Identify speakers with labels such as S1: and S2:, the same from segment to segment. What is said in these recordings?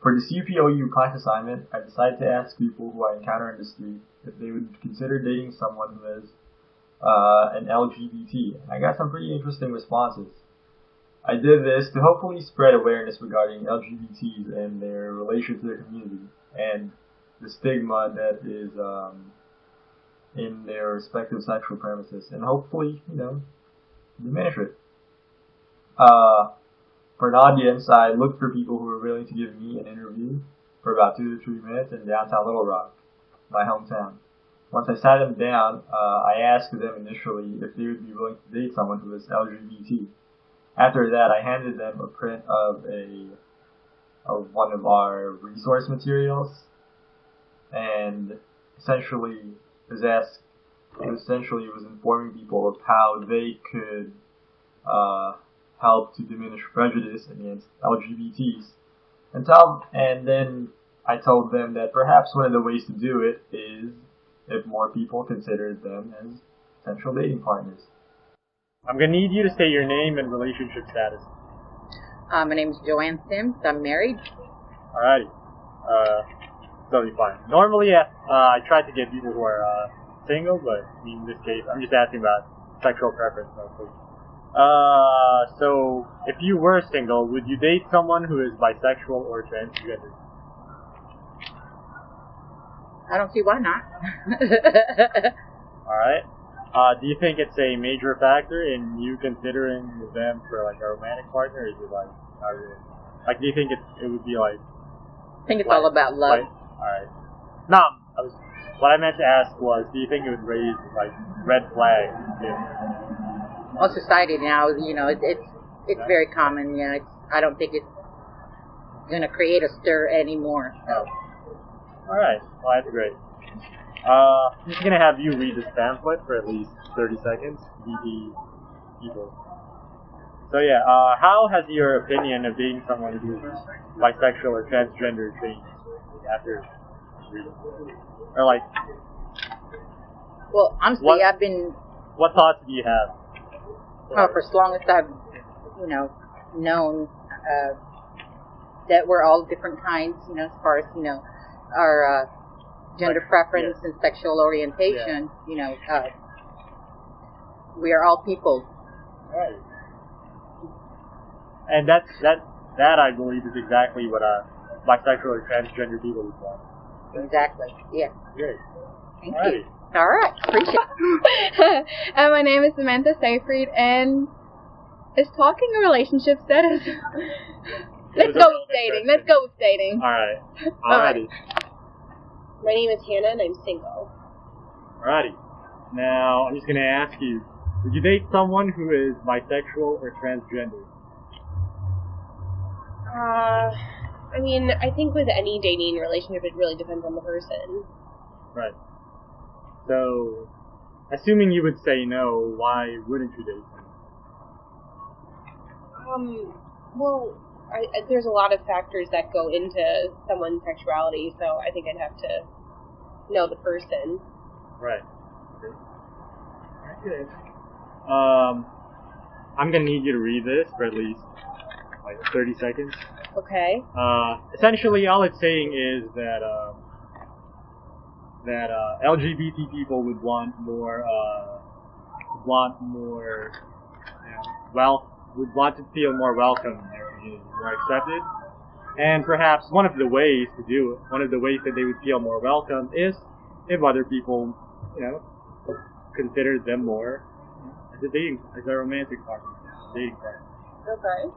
S1: For the CPOU class assignment, I decided to ask people who I encounter in the street if they would consider dating someone who is an LGBT. I got some pretty interesting responses. I did this to hopefully spread awareness regarding LGBTs and their relation to their community and the stigma that is in their respective sexual premises, and hopefully, diminish it. For an audience, I looked for people who were willing to give me an interview for about 2 to 3 minutes in downtown Little Rock, my hometown. Once I sat them down, I asked them initially if they would be willing to date someone who was LGBT. After that, I handed them a print of one of our resource materials, and essentially was informing people of how they could help to diminish prejudice against LGBTs. And then I told them that perhaps one of the ways to do it is if more people considered them as potential dating partners.
S2: I'm going to need you to say your name and relationship status.
S3: My name is Joanne Sims. I'm married.
S2: Alrighty. Totally fine. Normally, I try to get people who are single, but in this case, I'm just asking about sexual preference mostly. So, if you were single, would you date someone who is bisexual or transgender?
S3: I don't see why not.
S2: Alright. Do you think it's a major factor in you considering them for like a romantic partner, or is it like, not really? Like, do you think it would be like...
S3: I think it's all about love.
S2: Alright. No, what I meant to ask was, do you think it would raise like red flags?
S3: Well, society now, it's very common. I don't think it's going to create a stir anymore. So.
S2: All right. Well, that's great. I'm just going to have you read this pamphlet for at least 30 seconds. DD people. So yeah, how has your opinion of dating someone who's bisexual or transgender changed after reading? Or like...
S3: Well, honestly, I've been...
S2: What thoughts do you have?
S3: For as long as I've, known that we're all different kinds, as far as, our gender preference and sexual orientation, we are all people.
S2: Right. And that I believe is exactly what bisexual or transgender people would want.
S3: Exactly. Yeah.
S2: Great.
S3: Thank you. All right. Appreciate it.
S4: My name is Samantha Seyfried, and is talking a relationship status? Let's go with dating.
S2: All right. Alrighty.
S4: My name is Hannah, and I'm single.
S2: Alrighty. Now, I'm just going to ask you, would you date someone who is bisexual or transgender?
S4: I think with any dating relationship, it really depends on the person.
S2: Right. So, assuming you would say no, why wouldn't you date them?
S4: Well, there's a lot of factors that go into someone's sexuality, so I think I'd have to know the person.
S2: Right. Okay. I'm going to need you to read this for at least 30 seconds.
S4: Okay.
S2: Essentially, all it's saying is that LGBT people would want more, would want to feel more welcome in their community, more accepted. And perhaps one of the ways that they would feel more welcome is if other people, considered them more as a romantic partner, dating partner.
S4: Okay.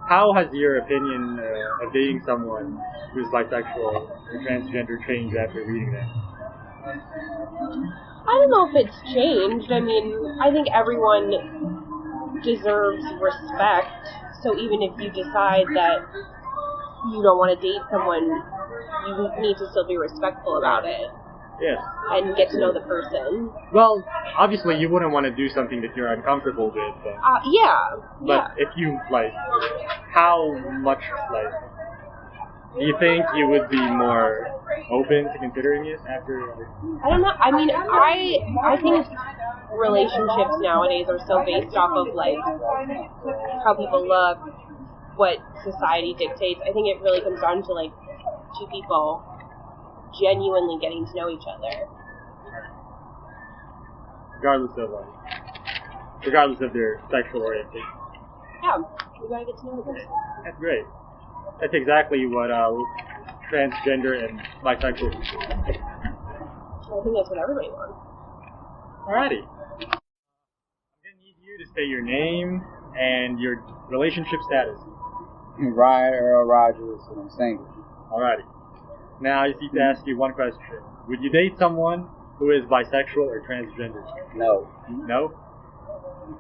S2: How has your opinion of dating someone who's bisexual or transgender changed after reading that?
S4: I don't know if it's changed. I think everyone deserves respect. So even if you decide that you don't want to date someone, you need to still be respectful about it.
S2: Yes.
S4: And get to know the person.
S2: Well, obviously you wouldn't want to do something that you're uncomfortable with. But,
S4: But
S2: if you, how much, do you think you would be more open to considering it after?
S4: I don't know. I think relationships nowadays are so based off of, how people look, what society dictates. I think it really comes down to like two people genuinely getting to know each other.
S2: Regardless of their sexual orientation.
S4: Yeah, you gotta get to know the person.
S2: That's great. That's exactly what transgender and bisexual people want.
S4: I think that's what everybody wants.
S2: Alrighty. I'm gonna need you to say your name and your relationship status.
S5: Ryan Earl Rogers, and I'm single.
S2: Alrighty. Now I just need to ask you one question. Would you date someone who is bisexual or transgender?
S5: No,
S2: No?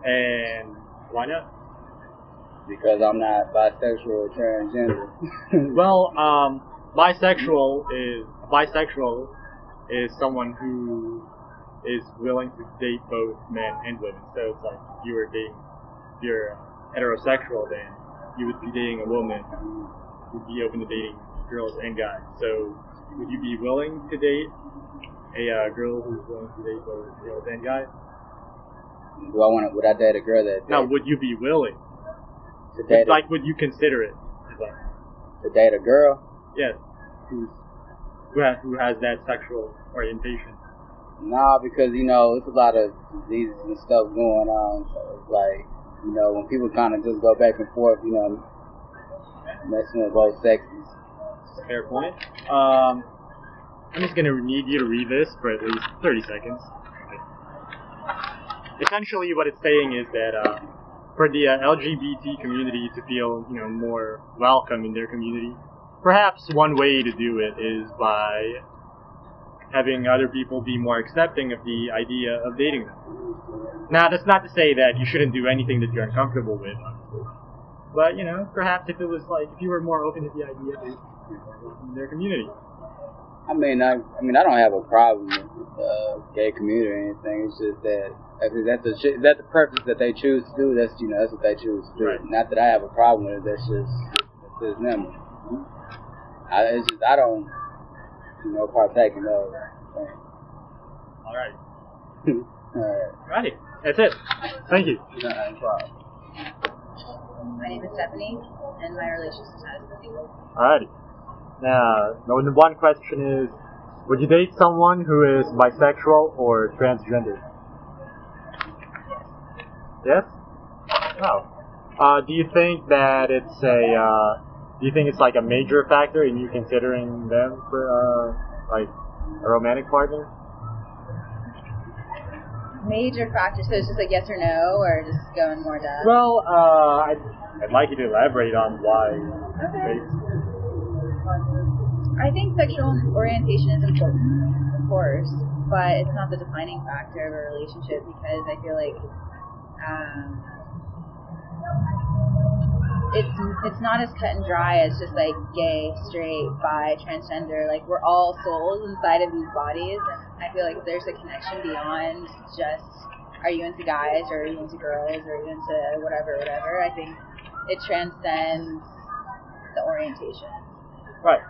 S2: And why not?
S5: because I'm not bisexual or transgender.
S2: Well, bisexual is someone who is willing to date both men and women. So it's like if you're heterosexual, then you would be dating a woman who would be open to dating girls and guys. So would you be willing to date a girl who's willing to date both girls and guys?
S5: Would I date a girl that
S2: No, would you be willing?
S5: to date
S2: Like, would you consider it? Like,
S5: to date a girl?
S2: yes, who has that sexual orientation?
S5: Nah, because it's a lot of diseases and stuff going on. So it's like when people kind of just go back and forth, messing with both sexes.
S2: Fair point. I'm just going to need you to read this for at least 30 seconds. Essentially, what it's saying is that for the LGBT community to feel, more welcome in their community, perhaps one way to do it is by having other people be more accepting of the idea of dating them. Now, that's not to say that you shouldn't do anything that you're uncomfortable with, obviously. But, perhaps if you were more open to the idea of in their community.
S5: I mean, I don't have a problem with the gay community or anything. It's just that if that's the purpose that they choose to do. That's that's what they choose to do.
S2: Right.
S5: Not that I have a problem with it. That's just them. I don't partake in those things.
S2: All right.
S5: Alright.
S2: Righty. That's it. Thank you.
S5: No problem.
S3: My name is Stephanie, and my relationship status is single.
S2: Alrighty. Now, the one question is, would you date someone who is bisexual or transgender? Yes? Oh. Do you think that it's like a major factor in you considering them for, like, a romantic partner?
S3: Major factor, so it's just like yes or no, or just going more depth?
S2: Well, I'd like you to elaborate on why.
S3: Okay. I think sexual orientation is important, of course, but it's not the defining factor of a relationship because I feel like it's not as cut and dry as just like gay, straight, bi, transgender. Like we're all souls inside of these bodies, and I feel like there's a connection beyond just are you into guys or are you into girls or are you into whatever. I think it transcends the orientation.
S2: Right.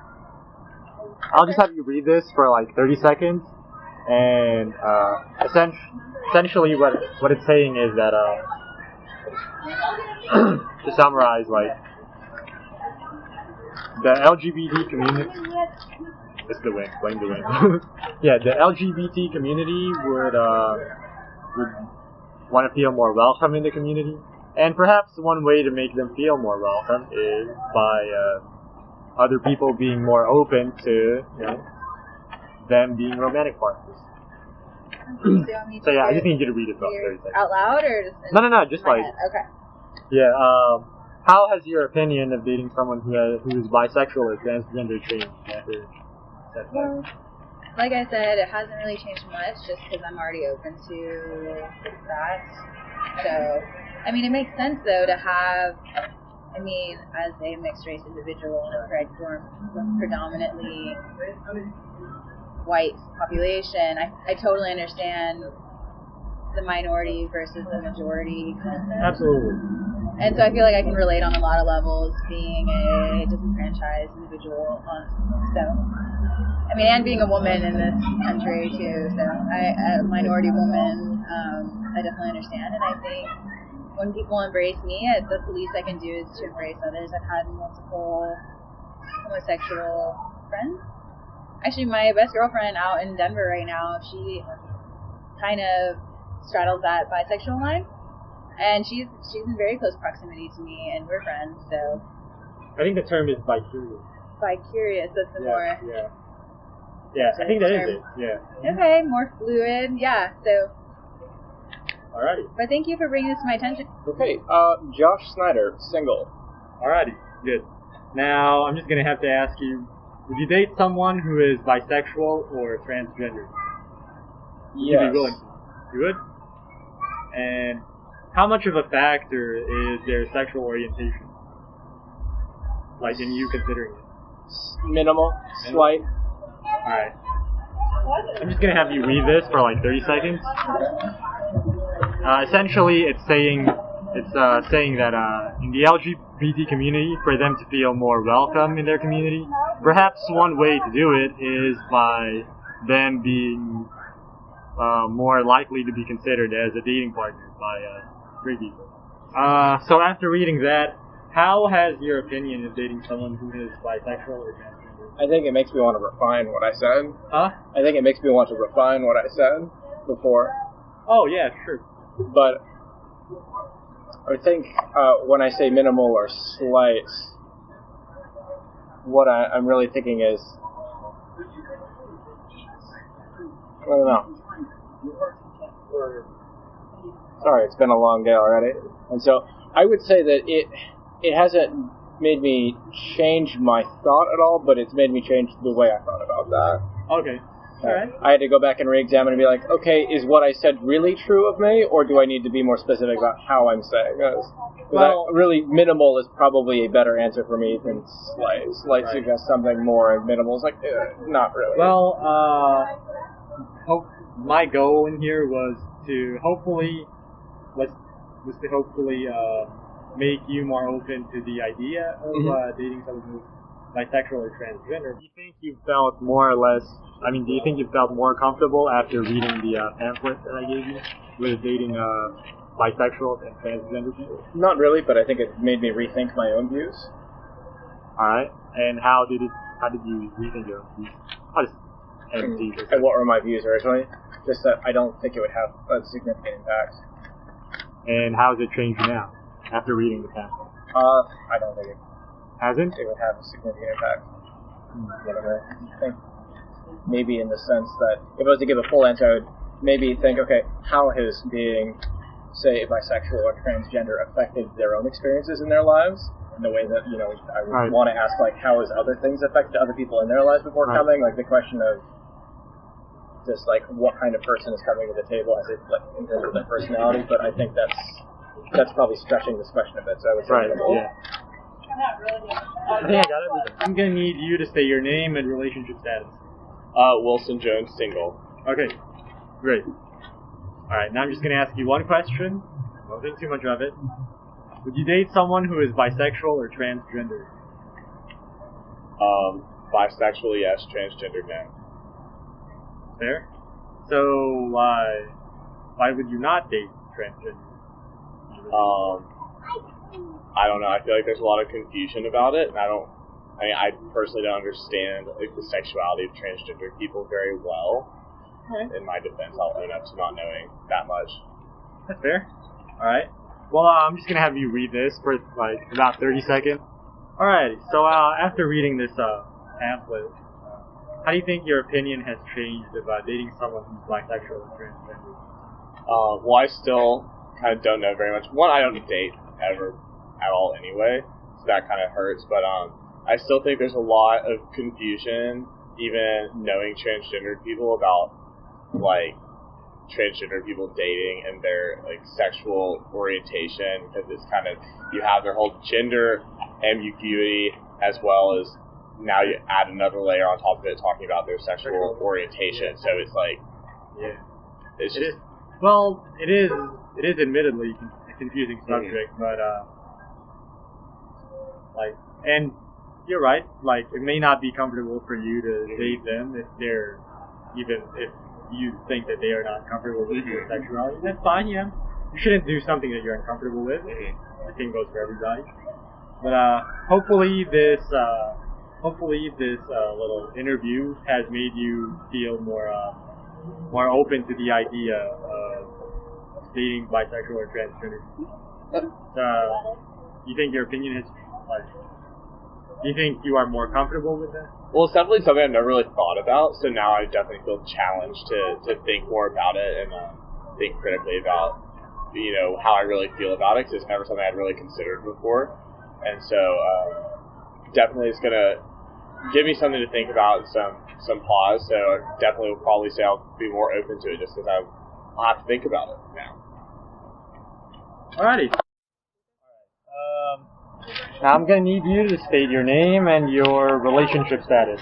S2: I'll just have you read this for like 30 seconds, and essentially what it's saying is that to summarize, like the LGBT community. It's the wind. Blame the wind. Yeah, the LGBT community would want to feel more welcome in the community, and perhaps one way to make them feel more welcome is by other people being more open to them being romantic partners. So yeah, I just need you to read it about 30 seconds.
S3: Out loud or just
S2: No, just like
S3: okay.
S2: yeah. How has your opinion of dating someone who is bisexual or transgender changed after that?
S3: Well, like I said, it hasn't really changed much just because I'm already open to that. So, I mean, it makes sense though to have. I mean, as a mixed race individual in a predominantly white population, I totally understand the minority versus the majority concept.
S2: Absolutely.
S3: And so I feel like I can relate on a lot of levels being a disenfranchised individual. I mean, and being a woman in this country too. So a minority woman, I definitely understand. And I think
S6: when people embrace me, that's the least I can do is to embrace others. I've had multiple homosexual friends. Actually, my best girlfriend out in Denver right now, she kind of straddles that bisexual line, and she's in very close proximity to me, and we're friends. So
S2: I think the term is bi-curious.
S6: bi-curious, that's the more
S2: Yeah, I think that is it. Yeah.
S6: okay, more fluid. Yeah. So,
S2: Alrighty.
S6: but thank you for bringing this to my attention.
S7: Okay, Josh Snyder, single.
S2: Alrighty. Good. Now I'm just gonna have to ask you: would you date someone who is bisexual or transgender?
S7: Yes.
S2: You'd be willing to. You would? And how much of a factor is their sexual orientation? Like in you considering it?
S7: Minimal, slight.
S2: Alright. I'm just gonna have you read this for like 30 seconds. Essentially, it's saying that in the LGBT community, for them to feel more welcome in their community, perhaps one way to do it is by them being more likely to be considered as a dating partner by straight people. So after reading that, how has your opinion of dating someone who is bisexual or transgender?
S7: I think it makes me want to refine what I said.
S2: Huh?
S7: I think it makes me want to refine what I said before.
S2: Oh yeah, sure.
S7: But I think when I say minimal or slight, what I'm really thinking is, I don't know. Sorry, it's been a long day already. And so I would say that it hasn't made me change my thought at all, but it's made me change the way I thought about that.
S2: Okay. Alright.
S7: I had to go back and re-examine and be like, okay, is what I said really true of me, or do I need to be more specific about how I'm saying this? Well, really, minimal is probably a better answer for me than slight. Slight suggests something more, and minimal is like, not really.
S2: Well, my goal in here was to hopefully make you more open to the idea of dating someone who's bisexual or transgender. Do you think you felt more or less? I mean, do you think you felt more comfortable after reading the pamphlet that I gave you with dating bisexual and transgender people?
S7: Not really, but I think it made me rethink my own views.
S2: All right. And how did you rethink your own views?
S7: And what were my views originally? Just that I don't think it would have a significant impact.
S2: And how has it changed now after reading the pamphlet?
S7: I don't think it
S2: hasn't.
S7: It would have a significant impact. Whatever. I think maybe in the sense that if I was to give a full answer, I would maybe think, okay, how has being, say, bisexual or transgender affected their own experiences in their lives? In the way that, I would want to ask, like, how has other things affected other people in their lives before coming? Like the question of just, like, what kind of person is coming to the table as it, like, in terms of their personality. But I think that's probably stretching this question a bit. So I would say
S2: yeah. I think I got it. I'm gonna need you to say your name and relationship status.
S8: Wilson Jones, single.
S2: Okay, great. Alright, now I'm just gonna ask you one question. Don't think too much of it. Would you date someone who is bisexual or transgender?
S8: Bisexual, yes. Transgender, no.
S2: Fair. So why would you not date transgender?
S8: I don't know. I feel like there's a lot of confusion about it, and I personally don't understand the sexuality of transgender people very well.
S2: Right.
S8: In my defense, I'll own up to not knowing that much.
S2: That's fair. Alright. Well, I'm just gonna have you read this for like about 30 seconds. Alright, so after reading this pamphlet, how do you think your opinion has changed about dating someone who's bisexual or transgender?
S8: Well, I still kind of don't know very much. One, I don't date ever at all anyway, so that kind of hurts, but I still think there's a lot of confusion, even knowing transgender people, about, like, transgender people dating and their, like, sexual orientation, because it's kind of, you have their whole gender ambiguity, as well as now you add another layer on top of it talking about their sexual orientation, so it's like, it's just...
S2: Well, it is admittedly a confusing subject, but, like, and you're right, like, it may not be comfortable for you to date them if you think that they are not comfortable with your sexuality. That's fine, yeah. you shouldn't do something that you're uncomfortable with. I think goes for everybody. But hopefully this little interview has made you feel more open to the idea of dating bisexual or transgender. You think your opinion is do you think you are more comfortable with that?
S8: Well, it's definitely something I've never really thought about, so now I definitely feel challenged to think more about it and think critically about, how I really feel about it, because it's never something I'd really considered before. And so, definitely it's going to give me something to think about and some pause, so I definitely will probably say I'll be more open to it just because I'll have to think about it now.
S2: Alrighty. Now I'm going to need you to state your name and your relationship status.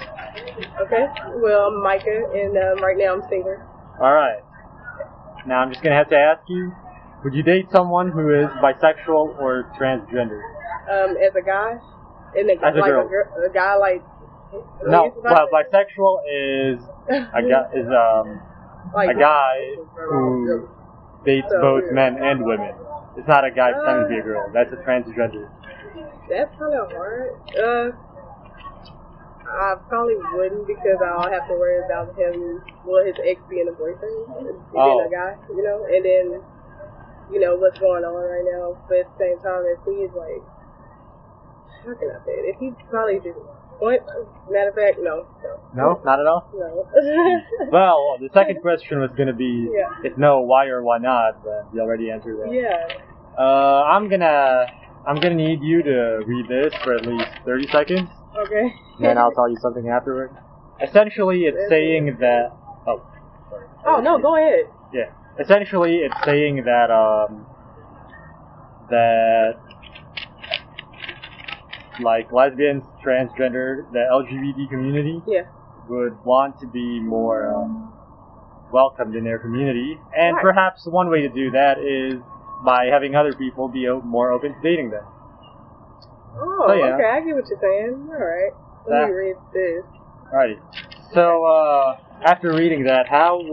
S9: Okay. Well, I'm Micah, and right now I'm single.
S2: Alright. Now I'm just going to have to ask you, would you date someone who is bisexual or transgender?
S9: As a guy? And
S2: as a girl.
S9: A guy like...
S2: No, well, bisexual is a guy who dates both men and women. It's not a guy pretending to be a girl. That's a transgender.
S9: That's kind of hard. I probably wouldn't, because I'll have to worry about him, his ex being a boyfriend, being a guy, and then, what's going on right now. But at the same time, if he's like, how can I say it? If he's probably just, matter of fact, no.
S2: No, not at all?
S9: No.
S2: Well, the second question was going to be, if no, why or why not, but you already answered that.
S9: Yeah.
S2: I'm gonna need you to read this for at least 30 seconds.
S9: Okay.
S2: Then I'll tell you something afterward. Essentially, it's saying that... Oh, sorry.
S9: Oh, no, go ahead.
S2: Yeah. Essentially, it's saying that, like, lesbians, transgender, the LGBT community would want to be more welcomed in their community. And perhaps one way to do that is by having other people be more open to dating them.
S9: Oh,
S2: so, yeah.
S9: Okay, I get what you're saying. Alright. Let me read this.
S2: Alrighty. So, after reading that, how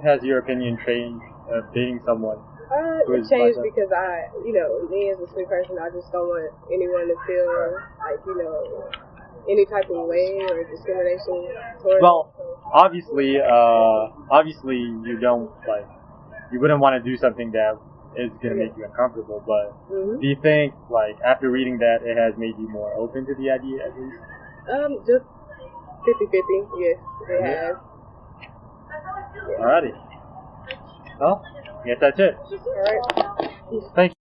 S2: has your opinion changed of dating someone?
S9: It changed because me as a sweet person, I just don't want anyone to feel like, any type of way or discrimination towards.
S2: Well, obviously you don't, you wouldn't want to do something that is going to make you uncomfortable, but do you think, after reading that, it has made you more open to the idea, at least?
S9: Just 50-50, yes, it has.
S2: Alrighty. Well, I guess that's it.
S9: Alright.
S2: Thank you.